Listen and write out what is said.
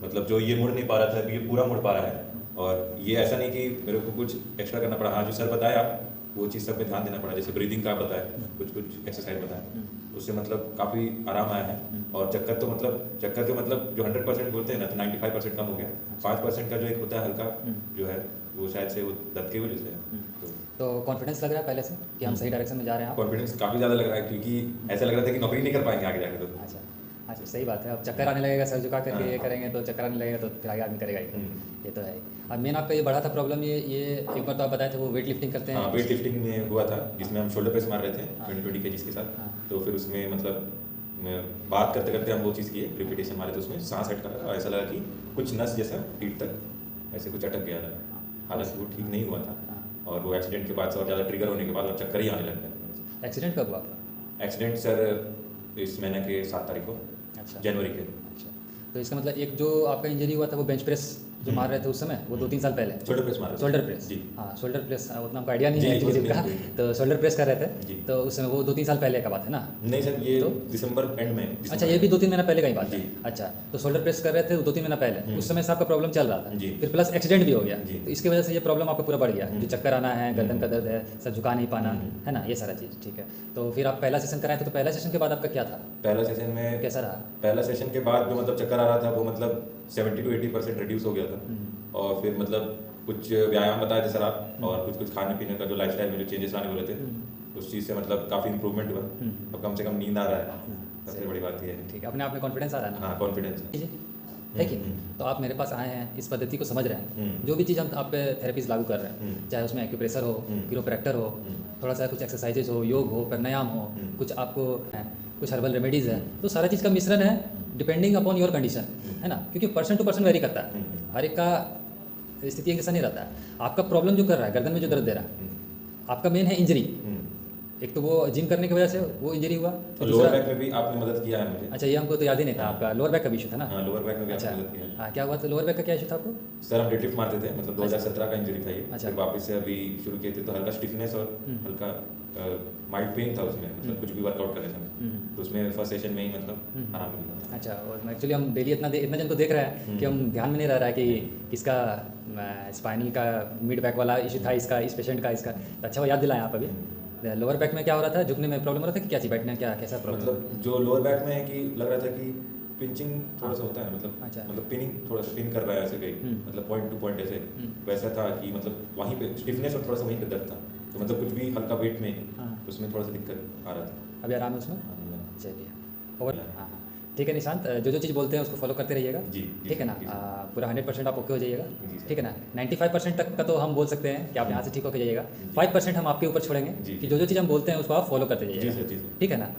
मतलब जो ये मुड़ नहीं पा रहा था अभी ये पूरा मुड़ पा रहा है। और ये ऐसा नहीं कि मेरे को कुछ एक्स्ट्रा करना पड़ा। हाँ, जो सर बताया वो चीज़ सब पे ध्यान देना पड़ा, जैसे ब्रीदिंग का बताया, कुछ कुछ एक्सरसाइज बताया, उससे मतलब काफ़ी आराम आया है। और चक्कर तो मतलब चक्कर के मतलब जो 100% बोलते हैं ना, तो 95% कम हो गया। 5% का जो एक होता है हल्का जो है, वो शायद से वो दर्द की वजह से है। तो कॉन्फिडेंस लग रहा है पहले से कि हम सही डायरेक्शन में जा रहे हैं आप? कॉन्फिडेंस काफ़ी ज़्यादा लग रहा है, क्योंकि ऐसा लग रहा था कि नौकरी नहीं कर पाएंगे आगे जाकर तो। अच्छा अच्छा, सही बात है। अब चक्कर आने लगेगा, सर झुका करके ये करेंगे तो चक्कर आने लगेगा, तो फिर आगे आदमी करेगा ही। ये तो है। और मेन आपका ये बड़ा था प्रॉब्लम, ये एक बार तो आप बताए थे वो वेट लिफ्टिंग करते हैं। हाँ, वेट लिफ्टिंग में हुआ था, जिसमें हम शोल्डर प्रेस मार रहे थे 20 kg के साथ। हाँ। तो फिर उसमें मतलब बात करते करते हम वो चीज़ किए, रिपीटेशन मारे, तो उसमें सांस हट कर और ऐसा लगा कि कुछ नस जैसा पीठ तक ऐसे कुछ अटक गया था। हालांकि वो ठीक नहीं हुआ था, और वो एक्सीडेंट के बाद से और ज़्यादा ट्रिगर होने के बाद और चक्कर ही आने लग गया। एक्सीडेंट कब हुआ आपका? एक्सीडेंट सर इस महीने के 7 तारीख को, अच्छा, जनवरी के। अच्छा। तो इसका मतलब एक जो आपका इंजरी हुआ था वो बेंच प्रेस जो मार रहे थे उस समय, वो 2-3 साल पहले शोल्डर प्रेस मार रहे थे। शोल्डर प्रेस, जी। हाँ शोल्डर प्रेस, उतना हमको आइडिया नहीं जी, है एक्चुअली जी, जिम का। जी। तो शोल्डर प्रेस कर रहे थे, जी। तो उस समय वो 2-3 साल पहले का बात है ना? नहीं सर, ये तो? दिसंबर एंड में। अच्छा, ये भी 2-3 महीना पहले का ही बात है। जी। अच्छा, तो शोल्डर प्रेस कर रहे थे 2-3 महीना पहले, उस समय से आपका प्रॉब्लम चल रहा था। जी। फिर प्लस एक्सीडेंट भी हो गया, जी। तो इसकी वजह से ये प्रॉब्लम आपका पूरा बढ़ गया, जो चक्कर आना है, गर्दन का दर्द है, सर झुका नहीं पाना है ना, ये सारा चीज़। ठीक है, तो फिर आप पहला सेशन कराए थे, तो पहला सेशन के बाद आपका क्या था, पहला सेशन में कैसा रहा? पहला सेशन के बाद जो मतलब चक्कर आ रहा था वो मतलब 70 to 80% रिड्यूस हो गया था। और फिर मतलब कुछ व्यायाम बताए थे सर आप, और कुछ कुछ खाने पीने का जो लाइफस्टाइल में जो चेंजेस आने वाले थे, उस चीज़ से मतलब काफ़ी इंप्रूवमेंट हुआ। अब कम से कम नींद आ रहा है, सबसे बड़ी बात ये है। ठीक है, अपने आप में कॉन्फिडेंस आ रहा है ना? हाँ, कॉन्फिडेंस जी, है कि नहीं? तो आप मेरे पास आए हैं, इस पद्धति को समझ रहे हैं, जो भी चीज़ हम आप पे थेरेपीज लागू कर रहे हैं, चाहे उसमें एक्यूप्रेशर हो, कीरोप्रैक्टर हो, थोड़ा सा कुछ एक्सरसाइजेज हो, योग हो, प्राणायाम हो, कुछ आपको कुछ हर्बल रेमेडीज़ है, तो सारा चीज़ का मिश्रण है, डिपेंडिंग अपॉन योर कंडीशन, है ना? क्योंकि पर्सन टू पर्सन वेरी करता है, हर एक का स्थिति एक जैसा नहीं रहता है। आपका प्रॉब्लम जो कर रहा है, गर्दन में जो दर्द दे रहा है, आपका मेन है इंजरी। एक तो वो जिम करने की वजह से वो इंजरी हुआ, और लोअर दूसरा, बैक में भी आपने मदद किया है मुझे। अच्छा ये हमको तो याद ही नहीं था, आपका लोअर बैक का भी इशू था ना? हाँ, लोअर बैक में भी अच्छा, आपने मदद किया है। हाँ क्या हुआ था, लोअर बैक का क्या इशू था आपको? सर हम डेडलिफ्ट मारते थे, मतलब 2017 का इंजरी था ये। अच्छा। फिर वापस से अभी शुरू किए थे, तो हल्का स्टिफनेस और हल्का माइल्ड पेन था उसमें, मतलब कुछ भी वर्कआउट करने समय, तो उसमें फर्स्ट सेशन में ही मतलब आराम मिल गया। अच्छा, और एक्चुअली हम डेली इतना जन को देख रहे हैं कि हम ध्यान में नहीं रह रहा है कि इसका स्पाइनल का मिड बैक वाला इशू था, इसका इस पेशेंट का, इसका तो अच्छा वो याद दिलाएं आप अभी। लोअर बैक में क्या हो रहा था, झुकने में प्रॉब्लम हो रहा था कि क्या चीज़, बैठने क्या कैसा प्रॉब्लम? मतलब जो लोअर बैक में है कि लग रहा था कि पिंचिंग थोड़ा सा होता है, मतलब अच्छा। मतलब पिनिंग, थोड़ा सा पिन कर रहा है ऐसे कहीं, मतलब पॉइंट टू पॉइंट ऐसे, वैसा था कि मतलब वहीं पे स्टिफनेस और थोड़ा सा वहीं पे दर्द था, तो मतलब कुछ भी हल्का वेट में उसमें थोड़ा सा दिक्कत आ रहा था। अभी आराम है उसमें? हाँ, चलिए, और हाँ हाँ, ठीक है निशांत, जो जो चीज़ बोलते हैं उसको फॉलो करते रहिएगा। जी, ठीक है ना? जी, पूरा 100% आप ओके हो जाइएगा। जी, सर। ठीक है ना? 95% तक का तो हम बोल सकते हैं कि आप यहाँ से ठीक होकर जाइएगा। 5% हम आपके ऊपर छोड़ेंगे जी, कि जो जो चीज़ हम बोलते हैं उसको आप फॉलो करते जी जाइएगा। सर, जी सर। ठीक है ना?